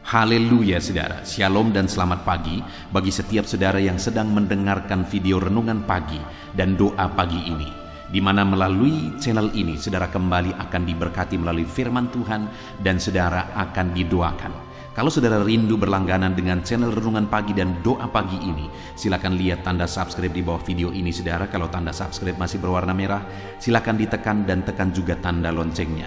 Haleluya saudara, shalom dan selamat pagi bagi setiap saudara yang sedang mendengarkan video renungan pagi dan doa pagi ini, di mana melalui channel ini saudara kembali akan diberkati melalui firman Tuhan dan saudara akan didoakan. Kalau saudara rindu berlangganan dengan channel renungan pagi dan doa pagi ini, silakan lihat tanda subscribe di bawah video ini saudara. Kalau tanda subscribe masih berwarna merah, silakan ditekan dan tekan juga tanda loncengnya.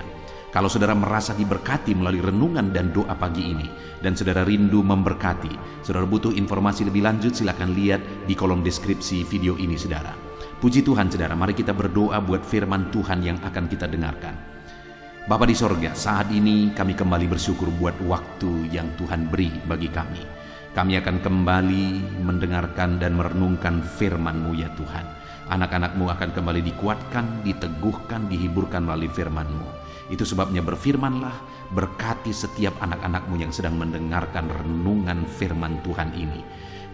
Kalau saudara merasa diberkati melalui renungan dan doa pagi ini, dan saudara rindu memberkati, saudara butuh informasi lebih lanjut, silakan lihat di kolom deskripsi video ini saudara. Puji Tuhan saudara, mari kita berdoa buat firman Tuhan yang akan kita dengarkan. Bapa di sorga, saat ini kami kembali bersyukur buat waktu yang Tuhan beri bagi kami. Kami akan kembali mendengarkan dan merenungkan firman-Mu ya Tuhan. Anak-anak-Mu akan kembali dikuatkan, diteguhkan, dihiburkan melalui firman-Mu. Itu sebabnya berfirmanlah, berkati setiap anak-anak-Mu yang sedang mendengarkan renungan firman Tuhan ini.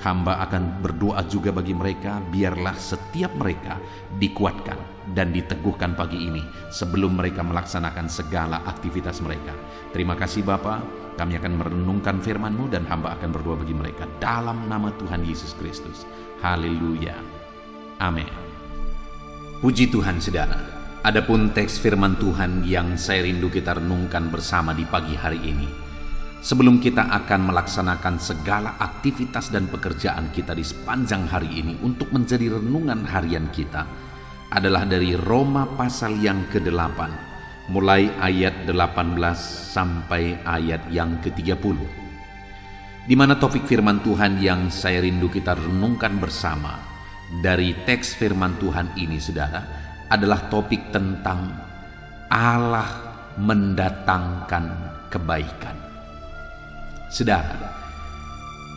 Hamba akan berdoa juga bagi mereka, biarlah setiap mereka dikuatkan dan diteguhkan pagi ini sebelum mereka melaksanakan segala aktivitas mereka. Terima kasih Bapa, kami akan merenungkan firman-Mu dan hamba akan berdoa bagi mereka dalam nama Tuhan Yesus Kristus. Haleluya. Amin. Puji Tuhan saudara. Adapun teks firman Tuhan yang saya rindu kita renungkan bersama di pagi hari ini, sebelum kita akan melaksanakan segala aktivitas dan pekerjaan kita di sepanjang hari ini untuk menjadi renungan harian kita, adalah dari Roma pasal yang ke-8, mulai ayat 18 sampai ayat yang ke-30. Di mana topik firman Tuhan yang saya rindu kita renungkan bersama dari teks firman Tuhan ini saudara, adalah topik tentang Allah mendatangkan kebaikan. Saudara,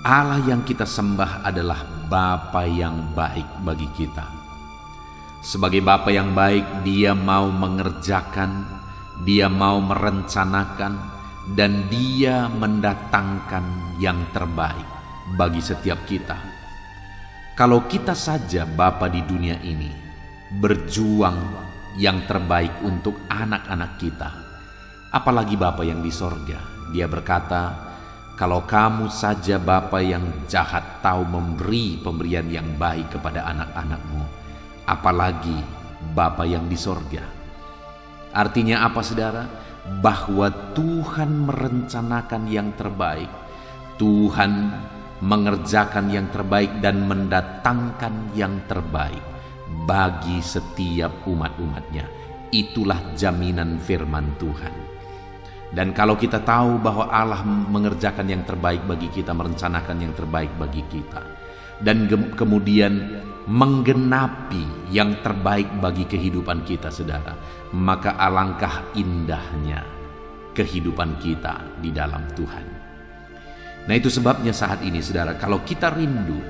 Allah yang kita sembah adalah Bapa yang baik bagi kita. Sebagai Bapa yang baik, Dia mau mengerjakan, Dia mau merencanakan, dan Dia mendatangkan yang terbaik bagi setiap kita. Kalau kita saja Bapa di dunia ini berjuang yang terbaik untuk anak-anak kita, apalagi Bapa yang di sorga. Dia berkata, kalau kamu saja Bapa yang jahat tahu memberi pemberian yang baik kepada anak-anakmu, apalagi Bapa yang di sorga. Artinya apa saudara? Bahwa Tuhan merencanakan yang terbaik, Tuhan mengerjakan yang terbaik dan mendatangkan yang terbaik bagi setiap umat-umatnya. Itulah jaminan firman Tuhan. Dan kalau kita tahu bahwa Allah mengerjakan yang terbaik bagi kita, merencanakan yang terbaik bagi kita, dan kemudian menggenapi yang terbaik bagi kehidupan kita saudara, maka alangkah indahnya kehidupan kita di dalam Tuhan. Nah itu sebabnya saat ini saudara, kalau kita rindu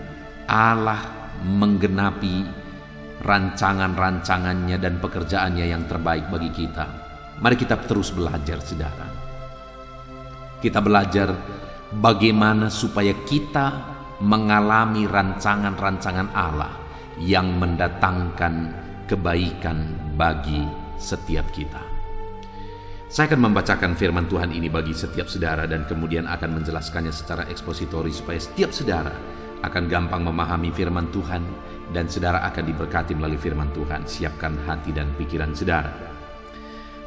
Allah menggenapi rancangan-rancangannya dan pekerjaannya yang terbaik bagi kita, mari kita terus belajar saudara. Kita belajar bagaimana supaya kita mengalami rancangan-rancangan Allah yang mendatangkan kebaikan bagi setiap kita. Saya akan membacakan firman Tuhan ini bagi setiap saudara dan kemudian akan menjelaskannya secara ekspositori supaya setiap saudara akan gampang memahami firman Tuhan dan saudara akan diberkati melalui firman Tuhan. Siapkan hati dan pikiran saudara.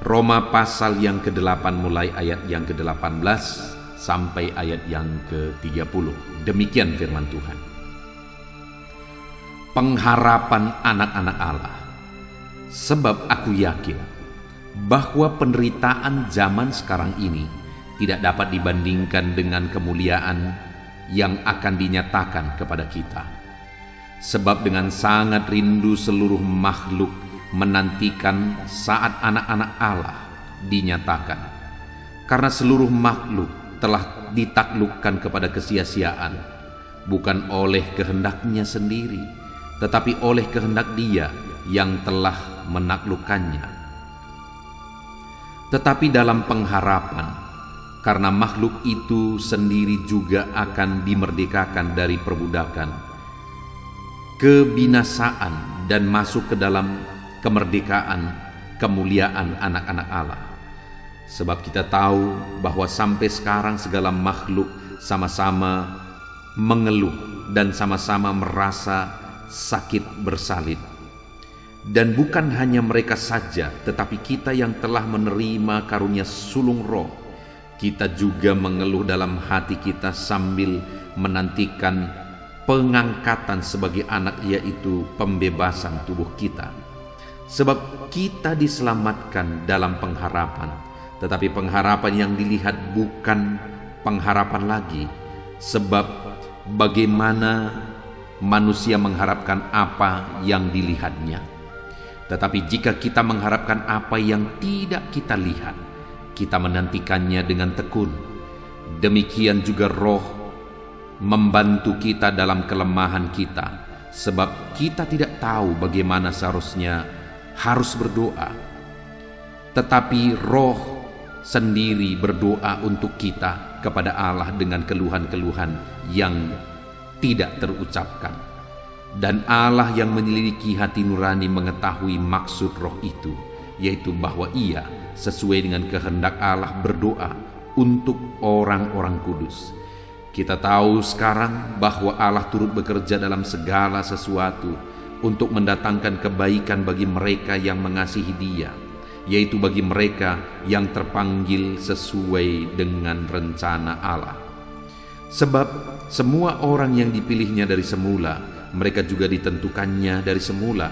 Roma pasal yang ke-8 mulai ayat yang ke-18 sampai ayat yang ke-30. Demikian firman Tuhan. Pengharapan anak-anak Allah. Sebab aku yakin bahwa penderitaan zaman sekarang ini tidak dapat dibandingkan dengan kemuliaan yang akan dinyatakan kepada kita. Sebab dengan sangat rindu seluruh makhluk menantikan saat anak-anak Allah dinyatakan. Karena seluruh makhluk telah ditaklukkan kepada kesia-siaan, bukan oleh kehendaknya sendiri, tetapi oleh kehendak Dia yang telah menaklukkannya. Tetapi dalam pengharapan, karena makhluk itu sendiri juga akan dimerdekakan dari perbudakan kebinasaan dan masuk ke dalam kemerdekaan kemuliaan anak-anak Allah. Sebab kita tahu bahwa sampai sekarang segala makhluk sama-sama mengeluh dan sama-sama merasa sakit bersalin. Dan bukan hanya mereka saja, tetapi kita yang telah menerima karunia sulung roh, kita juga mengeluh dalam hati kita sambil menantikan pengangkatan sebagai anak, yaitu pembebasan tubuh kita. Sebab kita diselamatkan dalam pengharapan, tetapi pengharapan yang dilihat bukan pengharapan lagi. Sebab bagaimana manusia mengharapkan apa yang dilihatnya? Tetapi jika kita mengharapkan apa yang tidak kita lihat, kita menantikannya dengan tekun. Demikian juga Roh membantu kita dalam kelemahan kita, sebab kita tidak tahu bagaimana seharusnya harus berdoa. Tetapi Roh sendiri berdoa untuk kita kepada Allah dengan keluhan-keluhan yang tidak terucapkan. Dan Allah yang menyelidiki hati nurani mengetahui maksud Roh itu, yaitu bahwa Ia sesuai dengan kehendak Allah berdoa untuk orang-orang kudus. Kita tahu sekarang bahwa Allah turut bekerja dalam segala sesuatu untuk mendatangkan kebaikan bagi mereka yang mengasihi Dia, yaitu bagi mereka yang terpanggil sesuai dengan rencana Allah. Sebab semua orang yang dipilihnya dari semula, mereka juga ditentukannya dari semula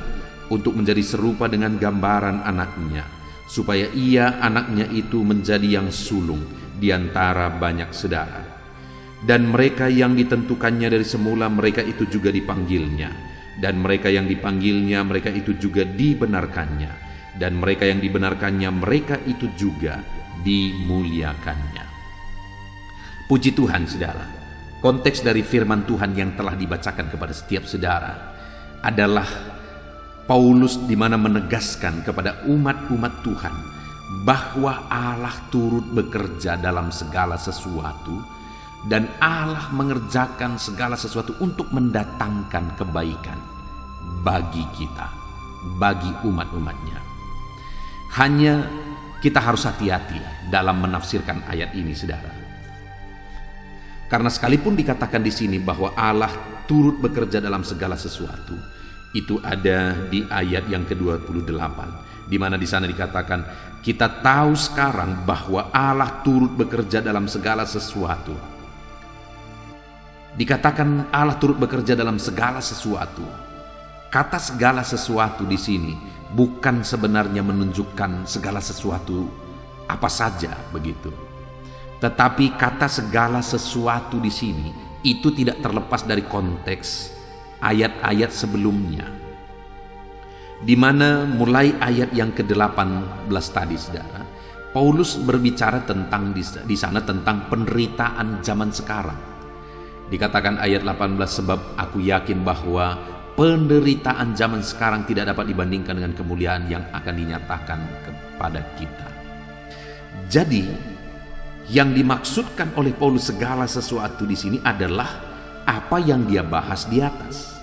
untuk menjadi serupa dengan gambaran anaknya, supaya ia anaknya itu menjadi yang sulung di antara banyak saudara. Dan mereka yang ditentukannya dari semula, mereka itu juga dipanggilnya. Dan mereka yang dipanggilnya, mereka itu juga dibenarkannya. Dan mereka yang dibenarkannya, mereka itu juga dimuliakannya. Puji Tuhan, saudara. Konteks dari firman Tuhan yang telah dibacakan kepada setiap saudara adalah Paulus di mana menegaskan kepada umat-umat Tuhan bahwa Allah turut bekerja dalam segala sesuatu, dan Allah mengerjakan segala sesuatu untuk mendatangkan kebaikan bagi kita, bagi umat-umatnya. Hanya kita harus hati-hati dalam menafsirkan ayat ini, saudara. Karena sekalipun dikatakan di sini bahwa Allah turut bekerja dalam segala sesuatu, itu ada di ayat yang ke-28, di mana di sana dikatakan, kita tahu sekarang bahwa Allah turut bekerja dalam segala sesuatu. Dikatakan Allah turut bekerja dalam segala sesuatu. Kata segala sesuatu di sini bukan sebenarnya menunjukkan segala sesuatu apa saja begitu. Tetapi kata segala sesuatu di sini itu tidak terlepas dari konteks ayat-ayat sebelumnya, di mana mulai ayat yang ke-18 tadi, saudara, Paulus berbicara tentang di sana tentang penderitaan zaman sekarang. Dikatakan ayat 18, sebab aku yakin bahwa penderitaan zaman sekarang tidak dapat dibandingkan dengan kemuliaan yang akan dinyatakan kepada kita. Jadi, yang dimaksudkan oleh Paulus segala sesuatu di sini adalah apa yang dia bahas di atas.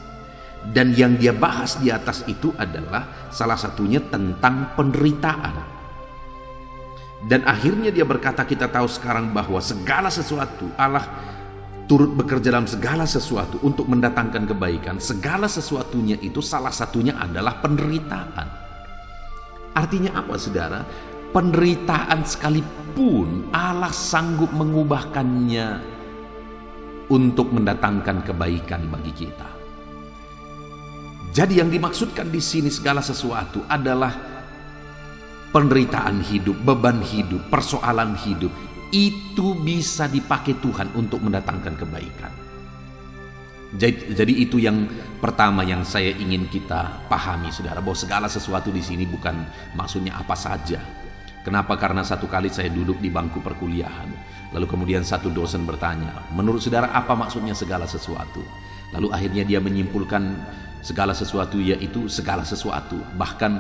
Dan yang dia bahas di atas itu adalah salah satunya tentang penderitaan. Dan akhirnya dia berkata, kita tahu sekarang bahwa segala sesuatu, Allah turut bekerja dalam segala sesuatu untuk mendatangkan kebaikan. Segala sesuatunya itu salah satunya adalah penderitaan. Artinya apa, saudara? Penderitaan sekalipun Allah sanggup mengubahkannya untuk mendatangkan kebaikan bagi kita. Jadi yang dimaksudkan di sini segala sesuatu adalah penderitaan hidup, beban hidup, persoalan hidup. Itu bisa dipakai Tuhan untuk mendatangkan kebaikan. Jadi itu yang pertama yang saya ingin kita pahami, saudara, bahwa segala sesuatu di sini bukan maksudnya apa saja. Kenapa? Karena satu kali saya duduk di bangku perkuliahan, lalu kemudian satu dosen bertanya, menurut saudara apa maksudnya segala sesuatu? Lalu akhirnya dia menyimpulkan segala sesuatu yaitu segala sesuatu. Bahkan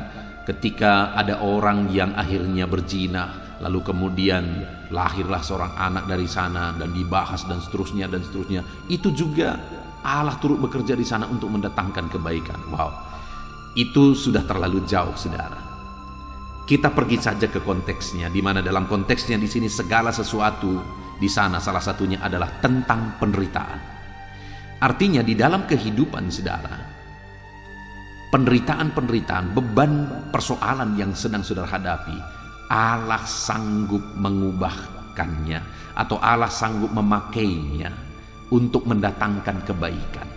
ketika ada orang yang akhirnya berzina, lalu kemudian lahirlah seorang anak dari sana dan dibahas dan seterusnya dan seterusnya, itu juga Allah turut bekerja di sana untuk mendatangkan kebaikan. Wow, itu sudah terlalu jauh, saudara. Kita pergi saja ke konteksnya, di mana dalam konteksnya di sini segala sesuatu di sana salah satunya adalah tentang penderitaan. Artinya di dalam kehidupan saudara, penderitaan-penderitaan, beban persoalan yang sedang saudara hadapi, Allah sanggup mengubahkannya atau Allah sanggup memakainya untuk mendatangkan kebaikan.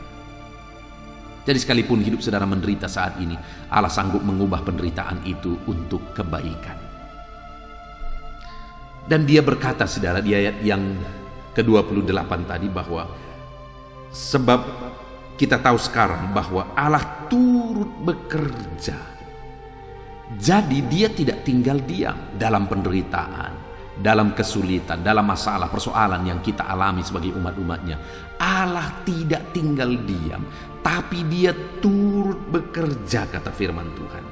Jadi sekalipun hidup saudara menderita saat ini, Allah sanggup mengubah penderitaan itu untuk kebaikan. Dan dia berkata saudara di ayat yang ke-28 tadi bahwa sebab kita tahu sekarang bahwa Allah turut bekerja. Jadi dia tidak tinggal diam dalam penderitaan, dalam kesulitan, dalam masalah, persoalan yang kita alami sebagai umat-umatnya. Allah tidak tinggal diam, tapi dia turut bekerja, kata firman Tuhan.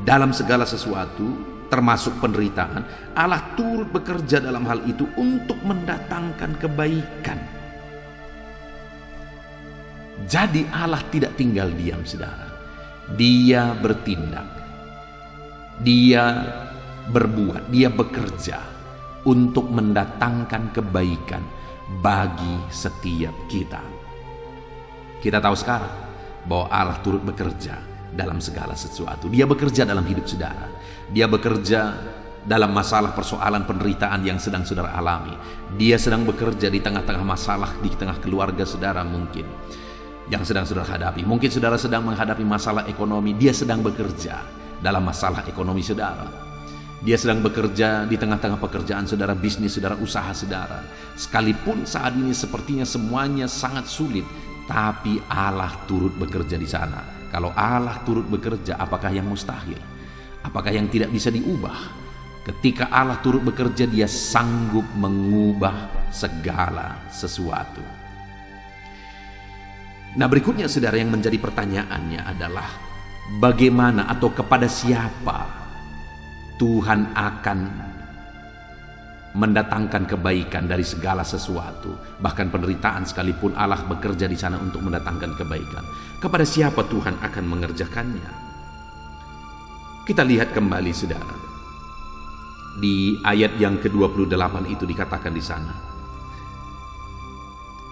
Dalam segala sesuatu, termasuk penderitaan, Allah turut bekerja dalam hal itu untuk mendatangkan kebaikan. Jadi Allah tidak tinggal diam, saudara. Dia bertindak, dia berbuat, dia bekerja untuk mendatangkan kebaikan bagi setiap kita. Kita tahu sekarang bahwa Allah turut bekerja dalam segala sesuatu. Dia bekerja dalam hidup saudara. Dia bekerja dalam masalah, persoalan, penderitaan yang sedang saudara alami. Dia sedang bekerja di tengah-tengah masalah, di tengah keluarga saudara mungkin yang sedang saudara hadapi. Mungkin saudara sedang menghadapi masalah ekonomi. Dia sedang bekerja dalam masalah ekonomi saudara. Dia sedang bekerja di tengah-tengah pekerjaan saudara, bisnis saudara, usaha saudara. Sekalipun saat ini sepertinya semuanya sangat sulit, tapi Allah turut bekerja di sana. Kalau Allah turut bekerja, apakah yang mustahil? Apakah yang tidak bisa diubah? Ketika Allah turut bekerja, dia sanggup mengubah segala sesuatu. Nah, berikutnya saudara, yang menjadi pertanyaannya adalah bagaimana atau kepada siapa Tuhan akan mendatangkan kebaikan dari segala sesuatu, bahkan penderitaan sekalipun Allah bekerja di sana untuk mendatangkan kebaikan. Kepada siapa Tuhan akan mengerjakannya? Kita lihat kembali saudara, di ayat yang ke-28 itu dikatakan di sana,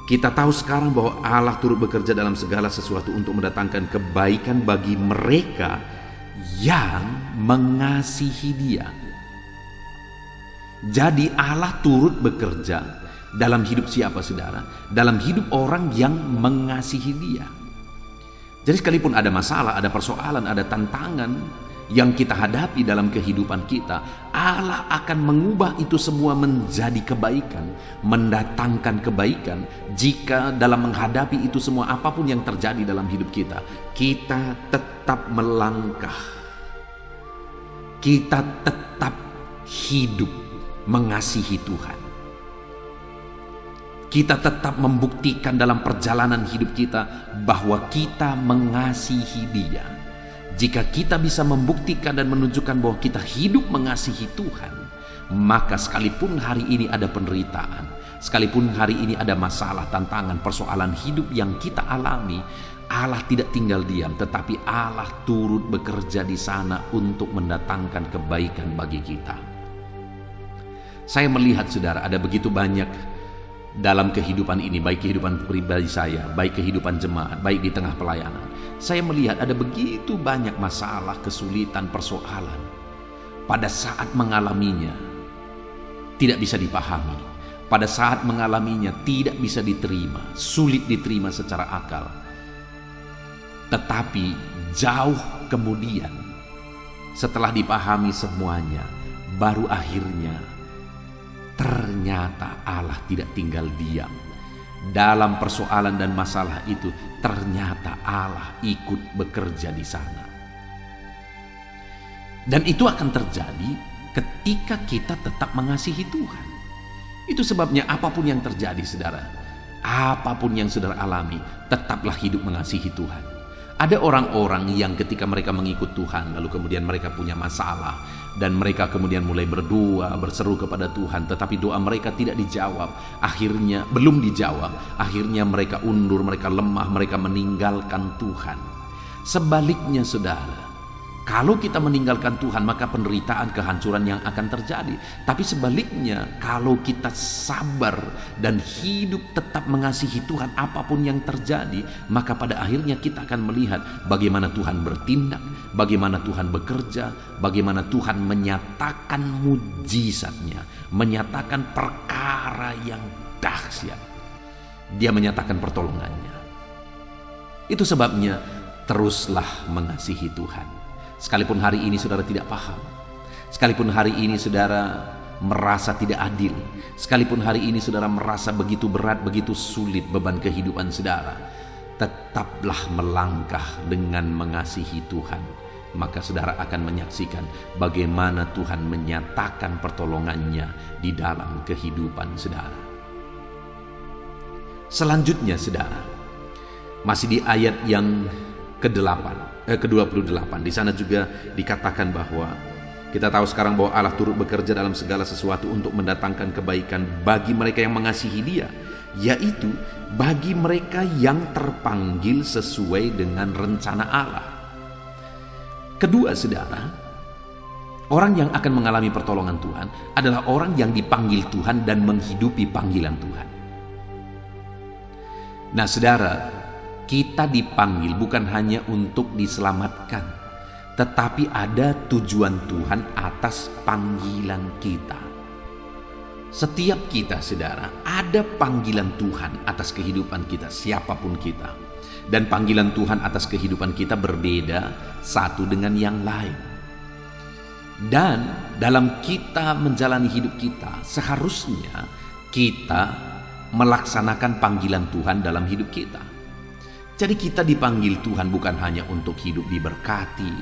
kita tahu sekarang bahwa Allah turut bekerja dalam segala sesuatu untuk mendatangkan kebaikan bagi mereka yang mengasihi Dia. Jadi Allah turut bekerja dalam hidup siapa saudara? Dalam hidup orang yang mengasihi Dia. Jadi sekalipun ada masalah, ada persoalan, ada tantangan yang kita hadapi dalam kehidupan kita, Allah akan mengubah itu semua menjadi kebaikan, mendatangkan kebaikan. Jika dalam menghadapi itu semua, apapun yang terjadi dalam hidup kita, kita tetap melangkah, kita tetap hidup mengasihi Tuhan. Kita tetap membuktikan dalam perjalanan hidup kita bahwa kita mengasihi Dia. Jika kita bisa membuktikan dan menunjukkan bahwa kita hidup mengasihi Tuhan, maka sekalipun hari ini ada penderitaan, sekalipun hari ini ada masalah, tantangan, persoalan hidup yang kita alami, Allah tidak tinggal diam, tetapi Allah turut bekerja di sana untuk mendatangkan kebaikan bagi kita. Saya melihat saudara, ada begitu banyak dalam kehidupan ini, baik kehidupan pribadi saya, baik kehidupan jemaat, baik di tengah pelayanan. Saya melihat ada begitu banyak masalah, kesulitan, persoalan. Pada saat mengalaminya, tidak bisa dipahami. Pada saat mengalaminya, tidak bisa diterima, sulit diterima secara akal. Tetapi jauh kemudian, setelah dipahami semuanya, baru akhirnya ternyata Allah tidak tinggal diam. Dalam persoalan dan masalah itu, ternyata Allah ikut bekerja di sana. Dan itu akan terjadi ketika kita tetap mengasihi Tuhan. Itu sebabnya apapun yang terjadi saudara, apapun yang saudara alami, tetaplah hidup mengasihi Tuhan. Ada orang-orang yang ketika mereka mengikut Tuhan, lalu kemudian mereka punya masalah, dan mereka kemudian mulai berdoa, berseru kepada Tuhan, tetapi doa mereka tidak dijawab. Akhirnya, belum dijawab, akhirnya mereka undur, mereka lemah, mereka meninggalkan Tuhan. Sebaliknya saudara, Kalau kita meninggalkan Tuhan, maka penderitaan, kehancuran yang akan terjadi. Tapi sebaliknya, kalau kita sabar dan hidup tetap mengasihi Tuhan apapun yang terjadi, maka pada akhirnya kita akan melihat bagaimana Tuhan bertindak, bagaimana Tuhan bekerja, bagaimana Tuhan menyatakan mujizatnya, menyatakan perkara yang dahsyat. Dia menyatakan pertolongannya. Itu sebabnya teruslah mengasihi Tuhan. Sekalipun hari ini saudara tidak paham, sekalipun hari ini saudara merasa tidak adil, sekalipun hari ini saudara merasa begitu berat, begitu sulit beban kehidupan saudara, tetaplah melangkah dengan mengasihi Tuhan. Maka saudara akan menyaksikan bagaimana Tuhan menyatakan pertolongannya di dalam kehidupan saudara. Selanjutnya saudara, masih di ayat yang ke-28. Di sana juga dikatakan bahwa kita tahu sekarang bahwa Allah turut bekerja dalam segala sesuatu untuk mendatangkan kebaikan bagi mereka yang mengasihi Dia, yaitu bagi mereka yang terpanggil sesuai dengan rencana Allah. Kedua saudara, orang yang akan mengalami pertolongan Tuhan adalah orang yang dipanggil Tuhan dan menghidupi panggilan Tuhan. Nah saudara, kita dipanggil bukan hanya untuk diselamatkan, tetapi ada tujuan Tuhan atas panggilan kita. Setiap kita saudara, ada panggilan Tuhan atas kehidupan kita, siapapun kita. Dan panggilan Tuhan atas kehidupan kita berbeda satu dengan yang lain. Dan dalam kita menjalani hidup kita, seharusnya kita melaksanakan panggilan Tuhan dalam hidup kita. Jadi kita dipanggil Tuhan bukan hanya untuk hidup diberkati,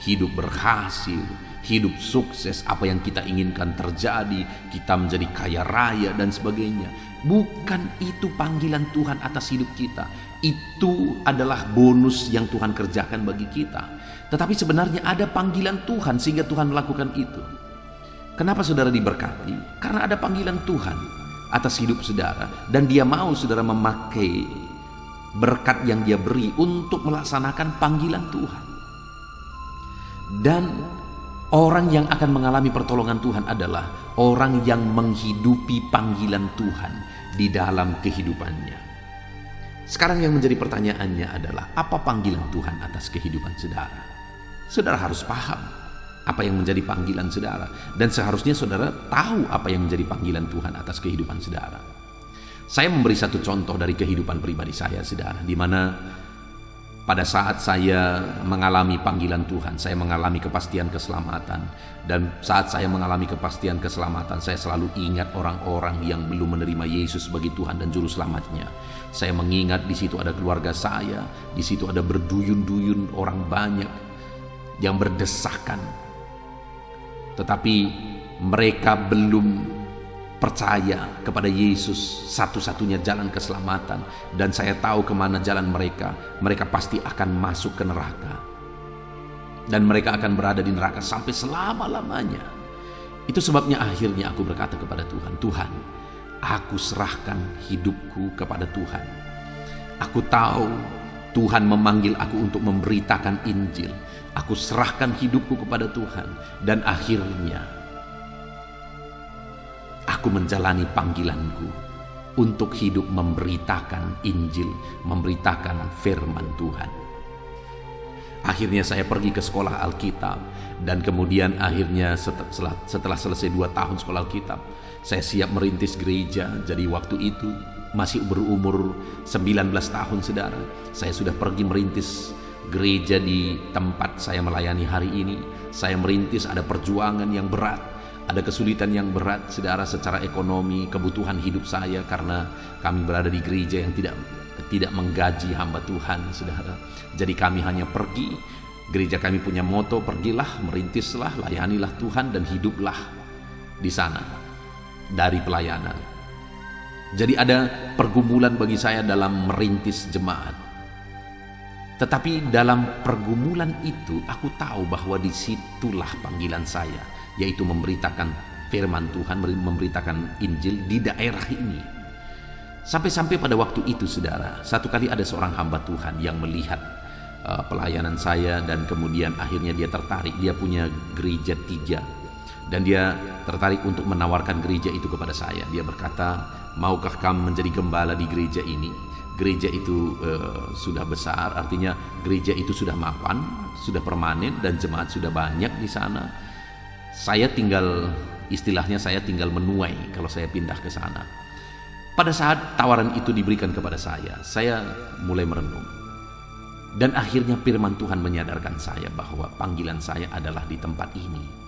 hidup berhasil, hidup sukses, apa yang kita inginkan terjadi, kita menjadi kaya raya dan sebagainya. Bukan itu panggilan Tuhan atas hidup kita. Itu adalah bonus yang Tuhan kerjakan bagi kita. Tetapi sebenarnya ada panggilan Tuhan sehingga Tuhan melakukan itu. Kenapa saudara diberkati? Karena ada panggilan Tuhan atas hidup saudara, dan Dia mau saudara memakai berkat yang Dia beri untuk melaksanakan panggilan Tuhan. Dan orang yang akan mengalami pertolongan Tuhan adalah orang yang menghidupi panggilan Tuhan di dalam kehidupannya. Sekarang yang menjadi pertanyaannya adalah, apa panggilan Tuhan atas kehidupan saudara? Saudara harus paham apa yang menjadi panggilan saudara, dan seharusnya saudara tahu apa yang menjadi panggilan Tuhan atas kehidupan saudara. Saya memberi satu contoh dari kehidupan pribadi saya, saudara, di mana pada saat saya mengalami panggilan Tuhan, saya mengalami kepastian keselamatan. Dan saat saya mengalami kepastian keselamatan, saya selalu ingat orang-orang yang belum menerima Yesus sebagai Tuhan dan Juru Selamatnya. Saya mengingat di situ ada keluarga saya, di situ ada berduyun-duyun orang banyak yang berdesakan. Tetapi mereka belum percaya kepada Yesus, satu-satunya jalan keselamatan. Dan saya tahu kemana jalan mereka. Mereka pasti akan masuk ke neraka, dan mereka akan berada di neraka sampai selama-lamanya. Itu sebabnya akhirnya aku berkata kepada Tuhan, Tuhan, aku serahkan hidupku kepada Tuhan. Aku tahu Tuhan memanggil aku untuk memberitakan Injil. Aku serahkan hidupku kepada Tuhan, dan akhirnya aku menjalani panggilanku untuk hidup memberitakan Injil, memberitakan firman Tuhan. Akhirnya saya pergi ke sekolah Alkitab, dan kemudian akhirnya setelah selesai 2 tahun sekolah Alkitab, saya siap merintis gereja. Jadi waktu itu masih berumur 19 tahun saudara, saya sudah pergi merintis gereja di tempat saya melayani hari ini. Saya merintis, ada perjuangan yang berat, ada kesulitan yang berat saudara, secara ekonomi, kebutuhan hidup saya, karena kami berada di gereja yang tidak menggaji hamba Tuhan saudara. Jadi kami hanya pergi, gereja kami punya moto, pergilah, merintislah, layanilah Tuhan, dan hiduplah di sana dari pelayanan. Jadi ada pergumulan bagi saya dalam merintis jemaat. Tetapi dalam pergumulan itu aku tahu bahwa disitulah panggilan saya, yaitu memberitakan firman Tuhan, memberitakan Injil di daerah ini. Sampai-sampai pada waktu itu saudara, satu kali ada seorang hamba Tuhan yang melihat pelayanan saya, dan kemudian akhirnya dia tertarik. Dia punya gereja 3 dan dia tertarik untuk menawarkan gereja itu kepada saya. Dia berkata, maukah kamu menjadi gembala di gereja ini? Gereja itu sudah besar, artinya gereja itu sudah mapan, sudah permanen, dan jemaat sudah banyak di sana. Saya tinggal, istilahnya saya tinggal menuai kalau saya pindah ke sana. Pada saat tawaran itu diberikan kepada saya mulai merenung. Dan akhirnya firman Tuhan menyadarkan saya bahwa panggilan saya adalah di tempat ini.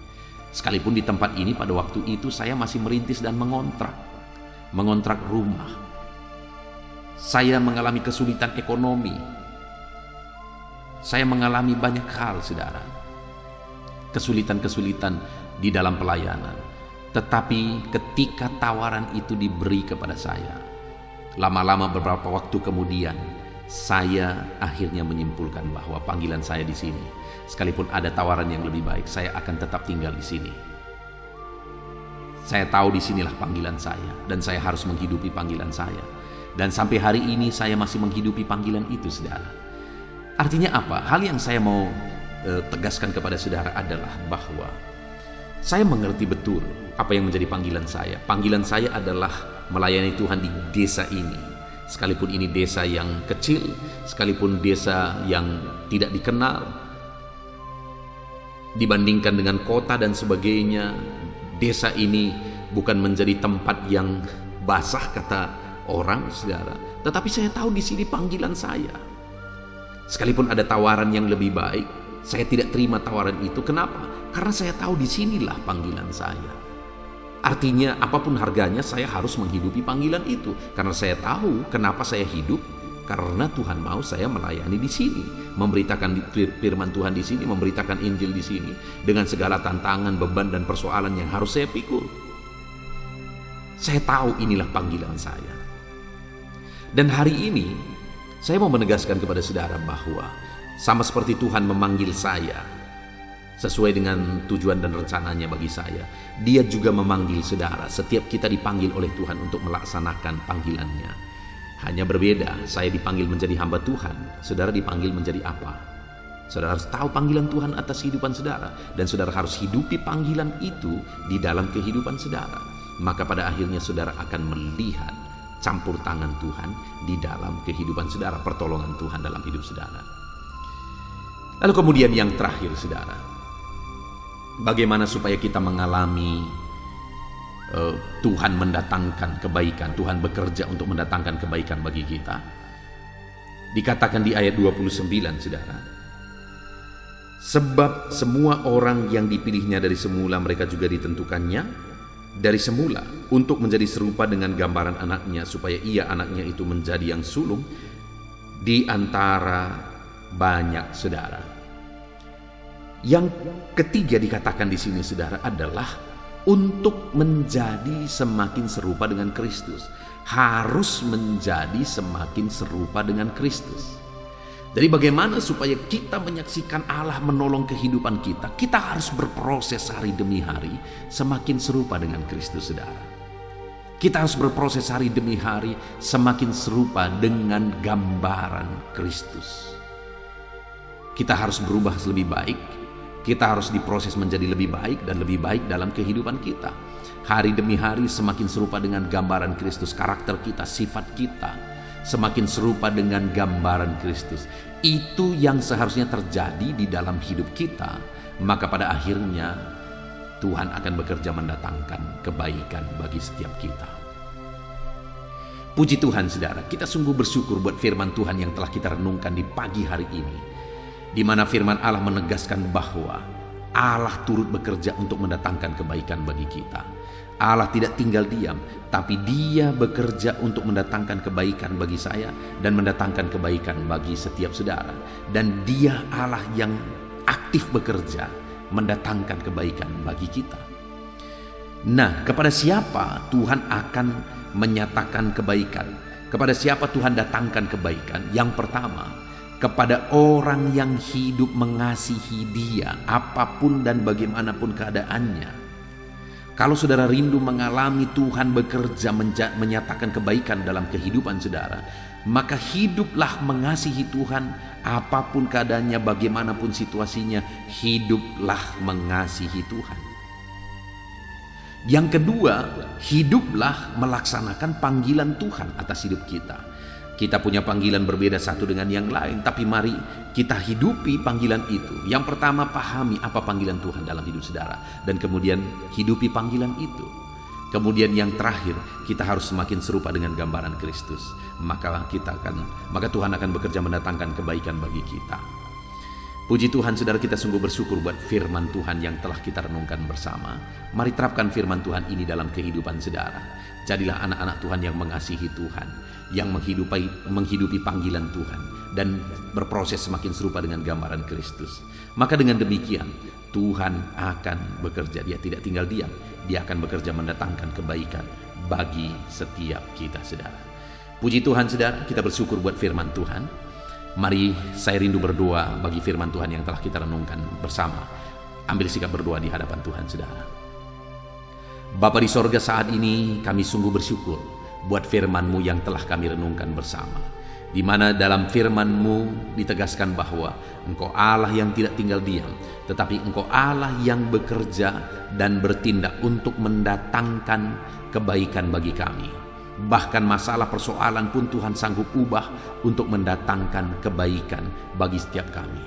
Sekalipun di tempat ini pada waktu itu saya masih merintis dan mengontrak rumah. Saya mengalami kesulitan ekonomi. Saya mengalami banyak hal, saudara. Kesulitan-kesulitan di dalam pelayanan. Tetapi ketika tawaran itu diberi kepada saya, lama-lama beberapa waktu kemudian, saya akhirnya menyimpulkan bahwa panggilan saya di sini. Sekalipun ada tawaran yang lebih baik, saya akan tetap tinggal di sini. Saya tahu disinilah panggilan saya, dan saya harus menghidupi panggilan saya. Dan sampai hari ini saya masih menghidupi panggilan itu, saudara. Artinya apa? Hal yang saya mau tegaskan kepada saudara adalah bahwa saya mengerti betul apa yang menjadi panggilan saya. Panggilan saya adalah melayani Tuhan di desa ini. Sekalipun ini desa yang kecil, sekalipun desa yang tidak dikenal, dibandingkan dengan kota dan sebagainya, desa ini bukan menjadi tempat yang basah kata orang, saudara. Tetapi saya tahu di sini panggilan saya. Sekalipun ada tawaran yang lebih baik, saya tidak terima tawaran itu. Kenapa? Karena saya tahu di sinilah panggilan saya. Artinya apapun harganya saya harus menghidupi panggilan itu. Karena saya tahu kenapa saya hidup. Karena Tuhan mau saya melayani di sini, memberitakan firman Tuhan di sini, memberitakan Injil di sini, dengan segala tantangan, beban dan persoalan yang harus saya pikul. Saya tahu inilah panggilan saya. Dan hari ini saya mau menegaskan kepada saudara bahwa sama seperti Tuhan memanggil saya sesuai dengan tujuan dan rencananya bagi saya, Dia juga memanggil saudara. Setiap kita dipanggil oleh Tuhan untuk melaksanakan panggilannya. Hanya berbeda, saya dipanggil menjadi hamba Tuhan, saudara dipanggil menjadi apa? Saudara harus tahu panggilan Tuhan atas kehidupan saudara, dan saudara harus hidupi panggilan itu di dalam kehidupan saudara. Maka pada akhirnya saudara akan melihat campur tangan Tuhan di dalam kehidupan saudara, pertolongan Tuhan dalam hidup saudara. Lalu kemudian yang terakhir, saudara, bagaimana supaya kita mengalami Tuhan mendatangkan kebaikan, Tuhan bekerja untuk mendatangkan kebaikan bagi kita. Dikatakan di ayat 29, saudara, sebab semua orang yang dipilihnya dari semula, mereka juga ditentukannya dari semula untuk menjadi serupa dengan gambaran anaknya, supaya ia, anaknya itu, menjadi yang sulung di antara banyak saudara. Yang ketiga dikatakan di sini, saudara, adalah untuk menjadi semakin serupa dengan Kristus. Harus menjadi semakin serupa dengan Kristus. Jadi bagaimana supaya kita menyaksikan Allah menolong kehidupan kita? Kita harus berproses hari demi hari semakin serupa dengan Kristus, saudara. Kita harus berproses hari demi hari semakin serupa dengan gambaran Kristus. Kita harus berubah lebih baik. Kita harus diproses menjadi lebih baik dan lebih baik dalam kehidupan kita. Hari demi hari semakin serupa dengan gambaran Kristus. Karakter kita, sifat kita semakin serupa dengan gambaran Kristus. Itu yang seharusnya terjadi di dalam hidup kita. Maka pada akhirnya Tuhan akan bekerja mendatangkan kebaikan bagi setiap kita. Puji Tuhan, saudara, kita sungguh bersyukur buat firman Tuhan yang telah kita renungkan di pagi hari ini, di mana firman Allah menegaskan bahwa Allah turut bekerja untuk mendatangkan kebaikan bagi kita. Allah tidak tinggal diam, tapi Dia bekerja untuk mendatangkan kebaikan bagi saya dan mendatangkan kebaikan bagi setiap saudara. Dan Dia Allah yang aktif bekerja mendatangkan kebaikan bagi kita. Nah, kepada siapa Tuhan akan menyatakan kebaikan? Kepada siapa Tuhan datangkan kebaikan? Yang pertama, kepada orang yang hidup mengasihi Dia apapun dan bagaimanapun keadaannya. Kalau saudara rindu mengalami Tuhan bekerja menyatakan kebaikan dalam kehidupan saudara, maka hiduplah mengasihi Tuhan apapun keadaannya, bagaimanapun situasinya, hiduplah mengasihi Tuhan. Yang kedua, hiduplah melaksanakan panggilan Tuhan atas hidup kita. Kita punya panggilan berbeda satu dengan yang lain, tapi mari kita hidupi panggilan itu. Yang pertama, pahami apa panggilan Tuhan dalam hidup saudara, dan kemudian hidupi panggilan itu. Kemudian yang terakhir, kita harus semakin serupa dengan gambaran Kristus. Maka Tuhan akan bekerja mendatangkan kebaikan bagi kita. Puji Tuhan, saudara, kita sungguh bersyukur buat firman Tuhan yang telah kita renungkan bersama. Mari terapkan firman Tuhan ini dalam kehidupan saudara. Jadilah anak-anak Tuhan yang mengasihi Tuhan, yang menghidupi panggilan Tuhan, dan berproses semakin serupa dengan gambaran Kristus. Maka dengan demikian, Tuhan akan bekerja. Dia tidak tinggal diam. Dia akan bekerja mendatangkan kebaikan bagi setiap kita, saudara. Puji Tuhan, saudara, kita bersyukur buat firman Tuhan. Mari saya rindu berdoa bagi firman Tuhan yang telah kita renungkan bersama. Ambil sikap berdoa di hadapan Tuhan, saudara. Bapa di sorga, saat ini kami sungguh bersyukur buat firman-Mu yang telah kami renungkan bersama, di mana dalam firman-Mu ditegaskan bahwa Engkau Allah yang tidak tinggal diam, tetapi Engkau Allah yang bekerja dan bertindak untuk mendatangkan kebaikan bagi kami. Bahkan masalah persoalan pun Tuhan sanggup ubah untuk mendatangkan kebaikan bagi setiap kami.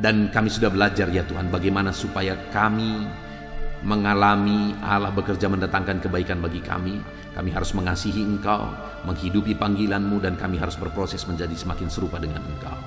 Dan kami sudah belajar ya Tuhan, bagaimana supaya kami mengalami Allah bekerja mendatangkan kebaikan bagi kami. Kami harus mengasihi Engkau, menghidupi panggilan-Mu, dan kami harus berproses menjadi semakin serupa dengan Engkau.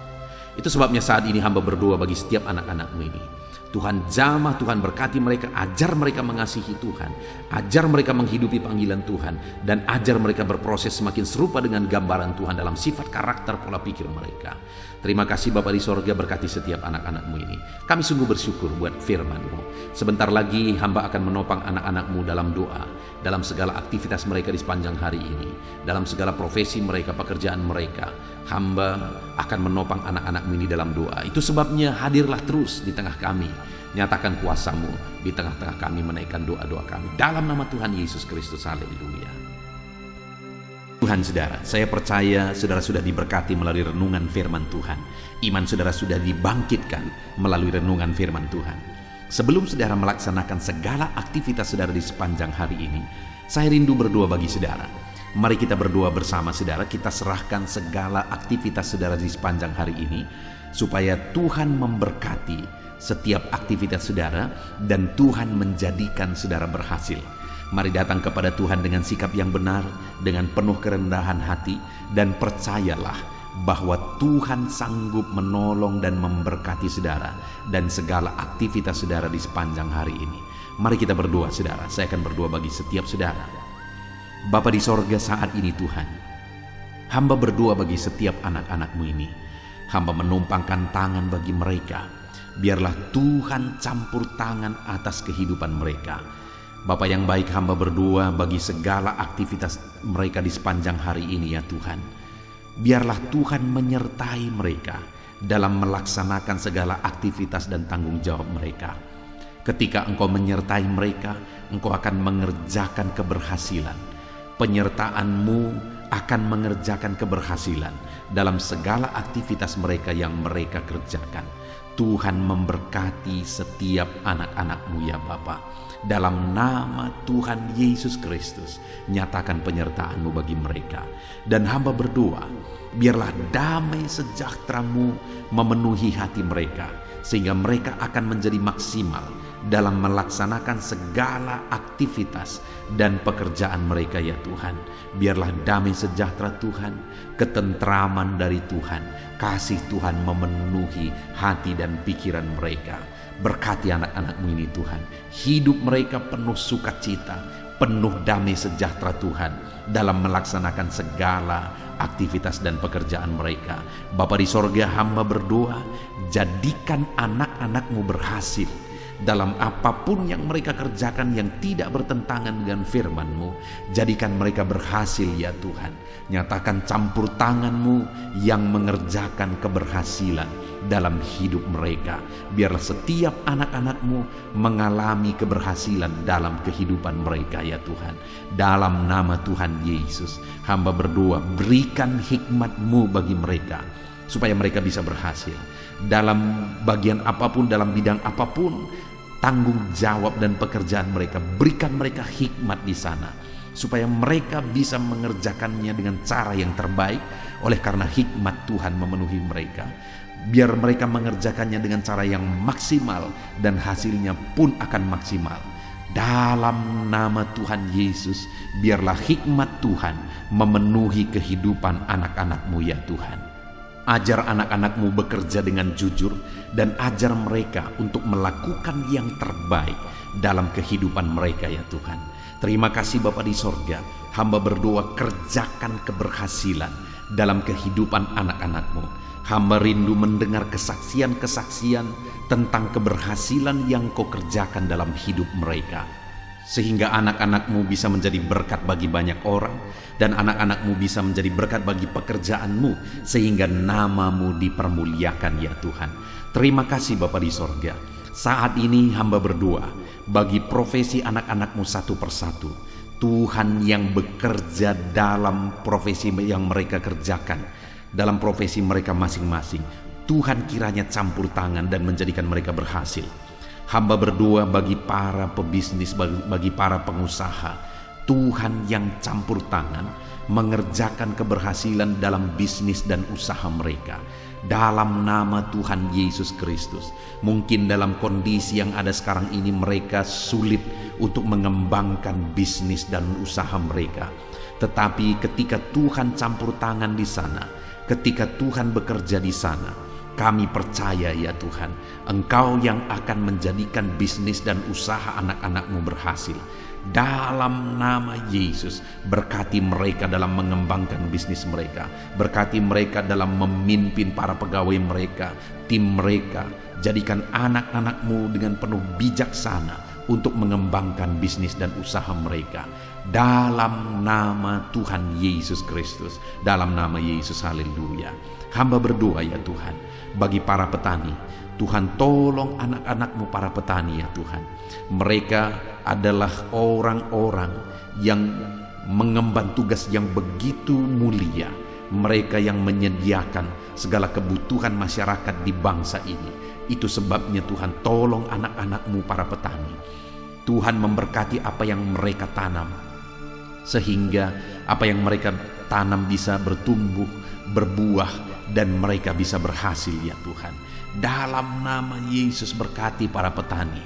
Itu sebabnya saat ini hamba berdoa bagi setiap anak-anak-Mu ini. Tuhan jamah, Tuhan berkati mereka, ajar mereka mengasihi Tuhan, ajar mereka menghidupi panggilan Tuhan, dan ajar mereka berproses semakin serupa dengan gambaran Tuhan dalam sifat karakter pola pikir mereka. Terima kasih Bapa di sorga, berkati setiap anak-anak-Mu ini. Kami sungguh bersyukur buat firman-Mu. Sebentar lagi hamba akan menopang anak-anak-Mu dalam doa, dalam segala aktivitas mereka di sepanjang hari ini, dalam segala profesi mereka, pekerjaan mereka. Hamba akan menopang anak-anak-Mu ini dalam doa. Itu sebabnya hadirlah terus di tengah kami. Nyatakan kuasa-Mu di tengah-tengah kami, menaikkan doa-doa kami. Dalam nama Tuhan Yesus Kristus, haleluya. Tuhan, saudara, saya percaya saudara sudah diberkati melalui renungan firman Tuhan. Iman saudara sudah dibangkitkan melalui renungan firman Tuhan. Sebelum saudara melaksanakan segala aktivitas saudara di sepanjang hari ini, saya rindu berdoa bagi saudara. Mari kita berdoa bersama, saudara. Kita serahkan segala aktivitas saudara di sepanjang hari ini, supaya Tuhan memberkati setiap aktivitas saudara dan Tuhan menjadikan saudara berhasil. Mari datang kepada Tuhan dengan sikap yang benar, dengan penuh kerendahan hati, dan percayalah bahwa Tuhan sanggup menolong dan memberkati saudara dan segala aktivitas saudara di sepanjang hari ini. Mari kita berdoa, saudara. Saya akan berdoa bagi setiap saudara. Bapa di sorga, saat ini Tuhan, hamba berdoa bagi setiap anak-anak-Mu ini. Hamba menumpangkan tangan bagi mereka. Biarlah Tuhan campur tangan atas kehidupan mereka. Bapa yang baik, hamba berdoa bagi segala aktivitas mereka di sepanjang hari ini ya Tuhan. Biarlah Tuhan menyertai mereka dalam melaksanakan segala aktivitas dan tanggung jawab mereka. Ketika Engkau menyertai mereka, Engkau akan mengerjakan keberhasilan. Penyertaan-Mu akan mengerjakan keberhasilan dalam segala aktivitas mereka yang mereka kerjakan. Tuhan memberkati setiap anak-anak-Mu ya Bapa. Dalam nama Tuhan Yesus Kristus, nyatakan penyertaan-Mu bagi mereka. Dan hamba berdoa, biarlah damai sejahtera-Mu memenuhi hati mereka, sehingga mereka akan menjadi maksimal dalam melaksanakan segala aktivitas dan pekerjaan mereka ya Tuhan. Biarlah damai sejahtera Tuhan, ketentraman dari Tuhan, kasih Tuhan memenuhi hati dan pikiran mereka. Berkati anak-anak-Mu ini Tuhan. Hidup mereka penuh sukacita, penuh damai sejahtera Tuhan dalam melaksanakan segala aktivitas dan pekerjaan mereka. Bapa di sorga, hamba berdoa, jadikan anak-anak-Mu berhasil dalam apapun yang mereka kerjakan yang tidak bertentangan dengan firman-Mu. Jadikan mereka berhasil ya Tuhan. Nyatakan campur tangan-Mu yang mengerjakan keberhasilan dalam hidup mereka. Biarlah setiap anak-anak-Mu mengalami keberhasilan dalam kehidupan mereka ya Tuhan. Dalam nama Tuhan Yesus, hamba berdoa, berikan hikmat-Mu bagi mereka, supaya mereka bisa berhasil dalam bagian apapun, dalam bidang apapun, tanggung jawab dan pekerjaan mereka. Berikan mereka hikmat di sana, supaya mereka bisa mengerjakannya dengan cara yang terbaik. Oleh karena hikmat Tuhan memenuhi mereka, biar mereka mengerjakannya dengan cara yang maksimal, dan hasilnya pun akan maksimal. Dalam nama Tuhan Yesus, biarlah hikmat Tuhan memenuhi kehidupan anak-anak-Mu ya Tuhan. Ajar anak-anak-Mu bekerja dengan jujur, dan ajar mereka untuk melakukan yang terbaik dalam kehidupan mereka ya Tuhan. Terima kasih Bapa di sorga. Hamba berdoa, kerjakan keberhasilan dalam kehidupan anak-anak-Mu. Hamba rindu mendengar kesaksian-kesaksian tentang keberhasilan yang Kau kerjakan dalam hidup mereka, sehingga anak-anak-Mu bisa menjadi berkat bagi banyak orang, dan anak-anak-Mu bisa menjadi berkat bagi pekerjaan-Mu, sehingga nama-Mu dipermuliakan ya Tuhan. Terima kasih Bapa di sorga. Saat ini hamba berdoa bagi profesi anak-anak-Mu satu persatu. Tuhan yang bekerja dalam profesi yang mereka kerjakan, dalam profesi mereka masing-masing, Tuhan kiranya campur tangan dan menjadikan mereka berhasil. Hamba berdoa bagi para pebisnis, bagi para pengusaha, Tuhan yang campur tangan mengerjakan keberhasilan dalam bisnis dan usaha mereka. Dalam nama Tuhan Yesus Kristus. Mungkin dalam kondisi yang ada sekarang ini mereka sulit untuk mengembangkan bisnis dan usaha mereka. Tetapi ketika Tuhan campur tangan di sana, ketika Tuhan bekerja di sana, kami percaya ya Tuhan, Engkau yang akan menjadikan bisnis dan usaha anak-anak-Mu berhasil. Dalam nama Yesus, berkati mereka dalam mengembangkan bisnis mereka. Berkati mereka dalam memimpin para pegawai mereka, tim mereka. Jadikan anak-anak-Mu dengan penuh bijaksana untuk mengembangkan bisnis dan usaha mereka. Dalam nama Tuhan Yesus Kristus. Dalam nama Yesus, haleluya. Hamba berdoa ya Tuhan, bagi para petani, Tuhan tolong anak-anak-Mu para petani ya Tuhan. Mereka adalah orang-orang yang mengemban tugas yang begitu mulia. Mereka yang menyediakan segala kebutuhan masyarakat di bangsa ini. Itu sebabnya Tuhan tolong anak-anak-Mu para petani. Tuhan memberkati apa yang mereka tanam, sehingga apa yang mereka tanam bisa bertumbuh, berbuah, dan mereka bisa berhasil ya Tuhan. Dalam nama Yesus, berkati para petani.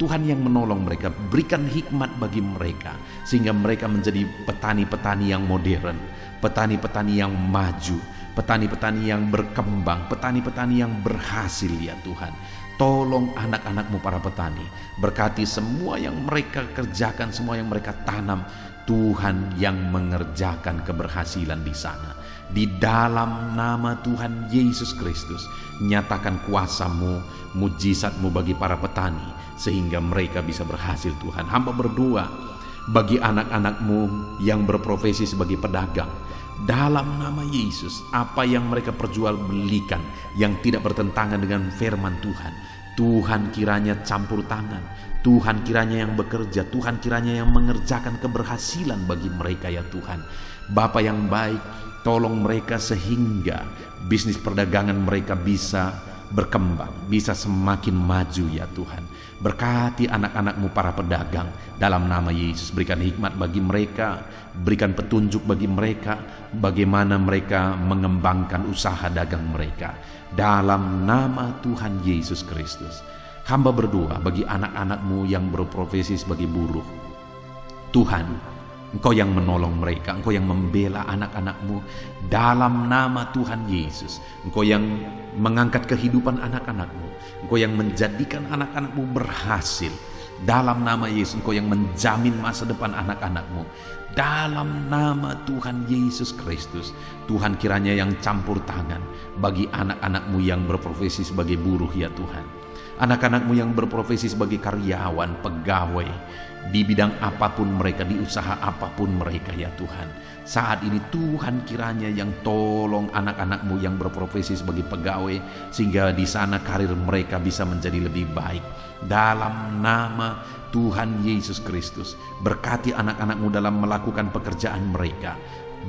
Tuhan yang menolong mereka, berikan hikmat bagi mereka, sehingga mereka menjadi petani-petani yang modern, petani-petani yang maju, petani-petani yang berkembang, petani-petani yang berhasil ya Tuhan. Tolong anak-anak-Mu para petani, berkati semua yang mereka kerjakan, semua yang mereka tanam. Tuhan yang mengerjakan keberhasilan di sana. Di dalam nama Tuhan Yesus Kristus, nyatakan kuasa-Mu, mujizat-Mu bagi para petani, sehingga mereka bisa berhasil Tuhan. Hamba berdoa bagi anak-anak-Mu yang berprofesi sebagai pedagang. Dalam nama Yesus, apa yang mereka perjualbelikan yang tidak bertentangan dengan firman Tuhan, Tuhan kiranya campur tangan. Tuhan kiranya yang bekerja, Tuhan kiranya yang mengerjakan keberhasilan bagi mereka ya Tuhan. Bapa yang baik, tolong mereka sehingga bisnis perdagangan mereka bisa berkembang, bisa semakin maju ya Tuhan. Berkati anak-anak-Mu para pedagang. Dalam nama Yesus, berikan hikmat bagi mereka, berikan petunjuk bagi mereka, bagaimana mereka mengembangkan usaha dagang mereka. Dalam nama Tuhan Yesus Kristus. Hamba berdoa bagi anak-anak-Mu yang berprofesi sebagai buruh. Tuhan, Engkau yang menolong mereka, Engkau yang membela anak-anak-Mu. Dalam nama Tuhan Yesus, Engkau yang mengangkat kehidupan anak-anak-Mu, Engkau yang menjadikan anak-anak-Mu berhasil. Dalam nama Yesus, Engkau yang menjamin masa depan anak-anak-Mu. Dalam nama Tuhan Yesus Kristus, Tuhan kiranya yang campur tangan bagi anak-anak-Mu yang berprofesi sebagai buruh ya Tuhan. anak-anak-Mu yang berprofesi sebagai karyawan, pegawai, di bidang apapun mereka, di usaha apapun mereka ya Tuhan. Saat ini Tuhan kiranya yang tolong anak-anak-Mu yang berprofesi sebagai pegawai, sehingga di sana karir mereka bisa menjadi lebih baik. Dalam nama Tuhan Yesus Kristus, berkati anak-anak-Mu dalam melakukan pekerjaan mereka.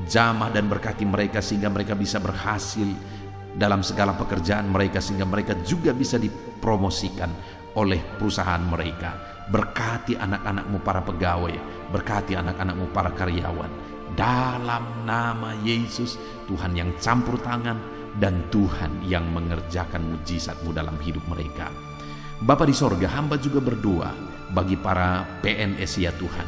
Jamah dan berkati mereka sehingga mereka bisa berhasil dalam segala pekerjaan mereka, sehingga mereka juga bisa dipromosikan oleh perusahaan mereka. Berkati anak-anak-Mu para pegawai, berkati anak-anak-Mu para karyawan. Dalam nama Yesus, Tuhan yang campur tangan dan Tuhan yang mengerjakan mujizat-Mu dalam hidup mereka. Bapa di sorga, hamba juga berdoa bagi para PNS ya Tuhan,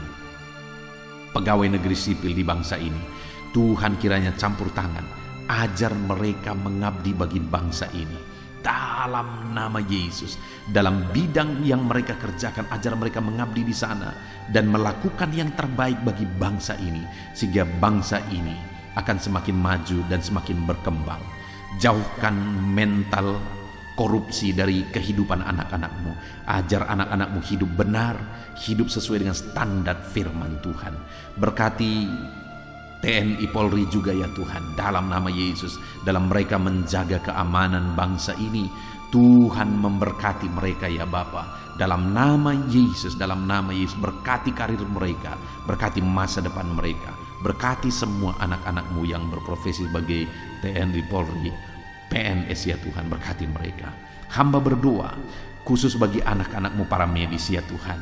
pegawai negeri sipil di bangsa ini. Tuhan kiranya campur tangan, ajar mereka mengabdi bagi bangsa ini. Dalam nama Yesus, dalam bidang yang mereka kerjakan, ajar mereka mengabdi di sana dan melakukan yang terbaik bagi bangsa ini, sehingga bangsa ini akan semakin maju dan semakin berkembang. Jauhkan mental korupsi dari kehidupan anak-anak-Mu. Ajar anak-anak-Mu hidup benar, hidup sesuai dengan standar firman Tuhan. Berkati TNI Polri juga ya Tuhan, dalam nama Yesus, dalam mereka menjaga keamanan bangsa ini. Tuhan memberkati mereka ya Bapa, dalam nama Yesus, dalam nama Yesus. Berkati karir mereka, berkati masa depan mereka, berkati semua anak-anak-Mu yang berprofesi sebagai TNI Polri, PNS ya Tuhan, berkati mereka. Hamba berdoa khusus bagi anak-anak-Mu para medis ya Tuhan.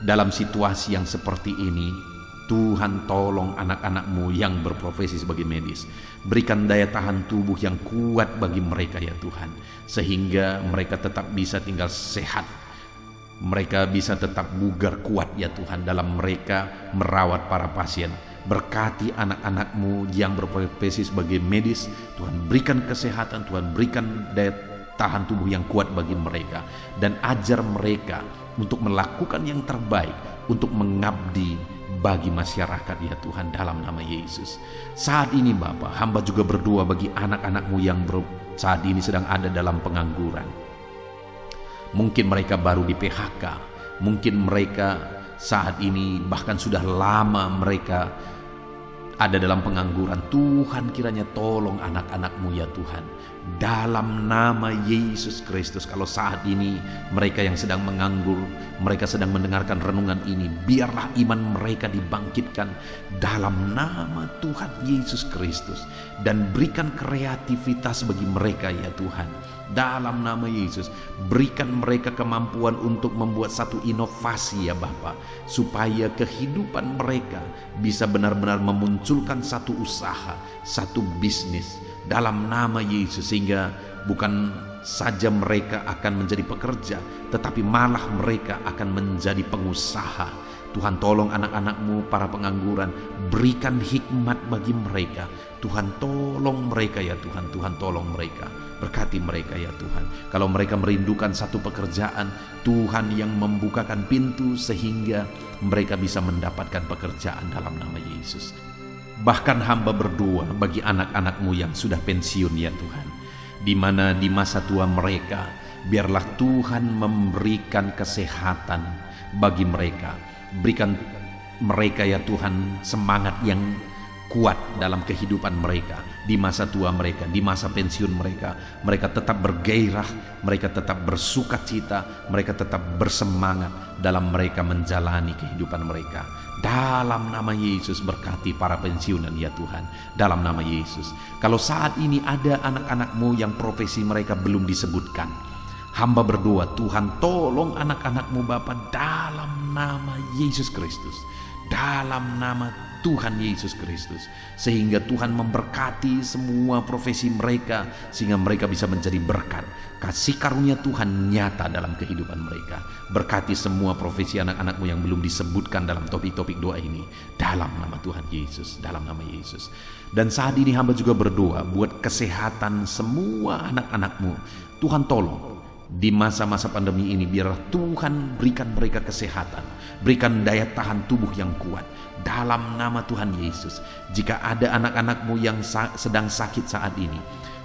Dalam situasi yang seperti ini, Tuhan tolong anak-anak-Mu yang berprofesi sebagai medis. Berikan daya tahan tubuh yang kuat bagi mereka ya Tuhan, sehingga mereka tetap bisa tinggal sehat. Mereka bisa tetap bugar kuat ya Tuhan dalam mereka merawat para pasien. Berkati anak-anak-Mu yang berprofesi sebagai medis. Tuhan berikan kesehatan, Tuhan berikan daya tahan tubuh yang kuat bagi mereka. Dan ajar mereka untuk melakukan yang terbaik, untuk mengabdi bagi masyarakat ya Tuhan, dalam nama Yesus. Saat ini Bapa, hamba juga berdoa bagi anak-anak-Mu yang saat ini sedang ada dalam pengangguran. Mungkin mereka baru di PHK, mungkin mereka saat ini bahkan sudah lama mereka ada dalam pengangguran. Tuhan kiranya tolong anak-anak-Mu ya Tuhan, dalam nama Yesus Kristus. Kalau saat ini mereka yang sedang menganggur, mereka sedang mendengarkan renungan ini, biarlah iman mereka dibangkitkan dalam nama Tuhan Yesus Kristus. Dan berikan kreativitas bagi mereka ya Tuhan, dalam nama Yesus. Berikan mereka kemampuan untuk membuat satu inovasi ya Bapa, supaya kehidupan mereka bisa benar-benar memunculkan satu usaha, satu bisnis dalam nama Yesus, sehingga bukan saja mereka akan menjadi pekerja, tetapi malah mereka akan menjadi pengusaha. Tuhan tolong anak-anak-Mu para pengangguran, berikan hikmat bagi mereka. Tuhan tolong mereka ya Tuhan, Tuhan tolong mereka, berkati mereka ya Tuhan. Kalau mereka merindukan satu pekerjaan, Tuhan yang membukakan pintu sehingga mereka bisa mendapatkan pekerjaan dalam nama Yesus. Bahkan hamba berdoa bagi anak-anak-Mu yang sudah pensiun ya Tuhan, di mana di masa tua mereka, biarlah Tuhan memberikan kesehatan bagi mereka. Berikan mereka ya Tuhan semangat yang kuat dalam kehidupan mereka, di masa tua mereka, di masa pensiun mereka. Mereka tetap bergairah, mereka tetap bersuka cita, mereka tetap bersemangat dalam mereka menjalani kehidupan mereka. Dalam nama Yesus, berkati para pensiunan ya Tuhan, dalam nama Yesus. Kalau saat ini ada anak-anak-Mu yang profesi mereka belum disebutkan, hamba berdoa Tuhan tolong anak-anak-Mu Bapa, dalam nama Yesus Kristus, dalam nama Tuhan Yesus Kristus, sehingga Tuhan memberkati semua profesi mereka, sehingga mereka bisa menjadi berkat. Kasih karunia Tuhan nyata dalam kehidupan mereka. Berkati semua profesi anak-anak-Mu yang belum disebutkan dalam topik-topik doa ini, dalam nama Tuhan Yesus, dalam nama Yesus. Dan saat ini hamba juga berdoa buat kesehatan semua anak-anak-Mu. Tuhan tolong di masa-masa pandemi ini, biarlah Tuhan berikan mereka kesehatan, berikan daya tahan tubuh yang kuat dalam nama Tuhan Yesus. Jika ada anak-anak-Mu yang sedang sakit saat ini,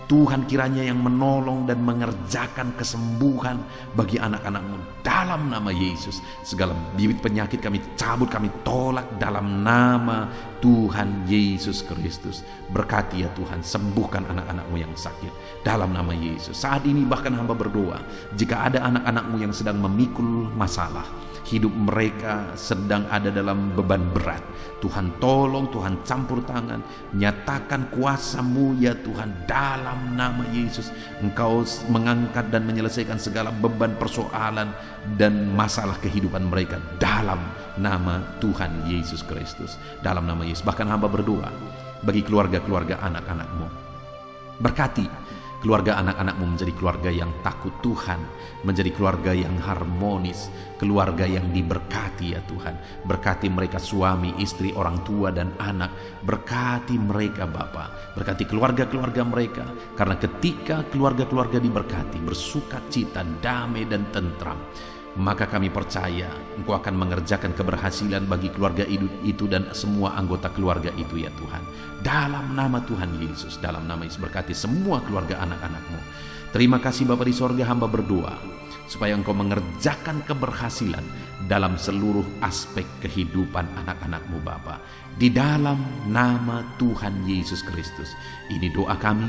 Tuhan kiranya yang menolong dan mengerjakan kesembuhan bagi anak-anak-Mu dalam nama Yesus. Segala bibit penyakit kami cabut, kami tolak dalam nama Tuhan Yesus Kristus. Berkati ya Tuhan, sembuhkan anak-anak-Mu yang sakit dalam nama Yesus. Saat ini bahkan hamba berdoa, jika ada anak-anak-Mu yang sedang memikul masalah, hidup mereka sedang ada dalam beban berat, Tuhan tolong, Tuhan campur tangan, nyatakan kuasa-Mu ya Tuhan dalam nama Yesus. Engkau mengangkat dan menyelesaikan segala beban persoalan dan masalah kehidupan mereka dalam nama Tuhan Yesus Kristus. Dalam nama Yesus. Bahkan hamba berdoa bagi keluarga-keluarga anak-anak-Mu. Berkati keluarga anak-anak-Mu menjadi keluarga yang takut Tuhan, menjadi keluarga yang harmonis, keluarga yang diberkati ya Tuhan. Berkati mereka suami, istri, orang tua dan anak. Berkati mereka Bapa, berkati keluarga-keluarga mereka. Karena ketika keluarga-keluarga diberkati, bersukacita, damai dan tentram, maka kami percaya Engkau akan mengerjakan keberhasilan bagi keluarga itu dan semua anggota keluarga itu ya Tuhan. Dalam nama Tuhan Yesus, dalam nama Yesus, berkati semua keluarga anak-anak-Mu. Terima kasih Bapa di sorga, hamba berdoa supaya Engkau mengerjakan keberhasilan dalam seluruh aspek kehidupan anak-anak-Mu Bapa. Di dalam nama Tuhan Yesus Kristus. Ini doa kami,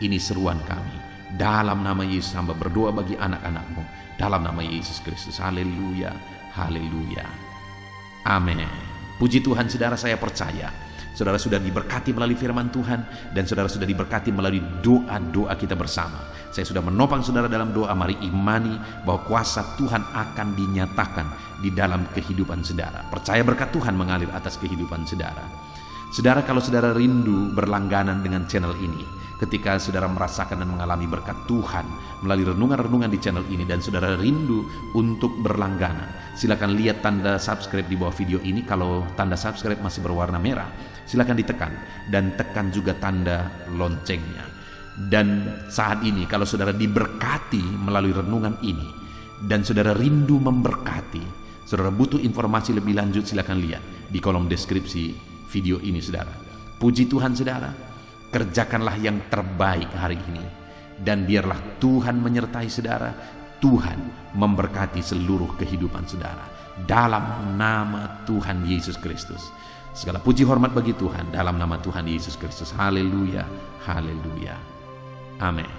ini seruan kami. Dalam nama Yesus hamba berdoa bagi anak-anak-Mu. Dalam nama Yesus Kristus. Haleluya, haleluya. Amin. Puji Tuhan saudara, saya percaya saudara sudah diberkati melalui firman Tuhan dan saudara sudah diberkati melalui doa-doa kita bersama. Saya sudah menopang saudara dalam doa. Mari imani bahwa kuasa Tuhan akan dinyatakan di dalam kehidupan saudara. Percaya berkat Tuhan mengalir atas kehidupan saudara. Saudara, kalau saudara rindu berlangganan dengan channel ini, ketika saudara merasakan dan mengalami berkat Tuhan melalui renungan-renungan di channel ini dan saudara rindu untuk berlangganan, silakan lihat tanda subscribe di bawah video ini. Kalau tanda subscribe masih berwarna merah, silakan ditekan dan tekan juga tanda loncengnya. Dan saat ini kalau saudara diberkati melalui renungan ini dan saudara rindu memberkati, saudara butuh informasi lebih lanjut, silakan lihat di kolom deskripsi video ini saudara. Puji Tuhan saudara, kerjakanlah yang terbaik hari ini dan biarlah Tuhan menyertai saudara. Tuhan memberkati seluruh kehidupan saudara dalam nama Tuhan Yesus Kristus. Segala puji hormat bagi Tuhan dalam nama Tuhan Yesus Kristus. Haleluya, haleluya. Amin.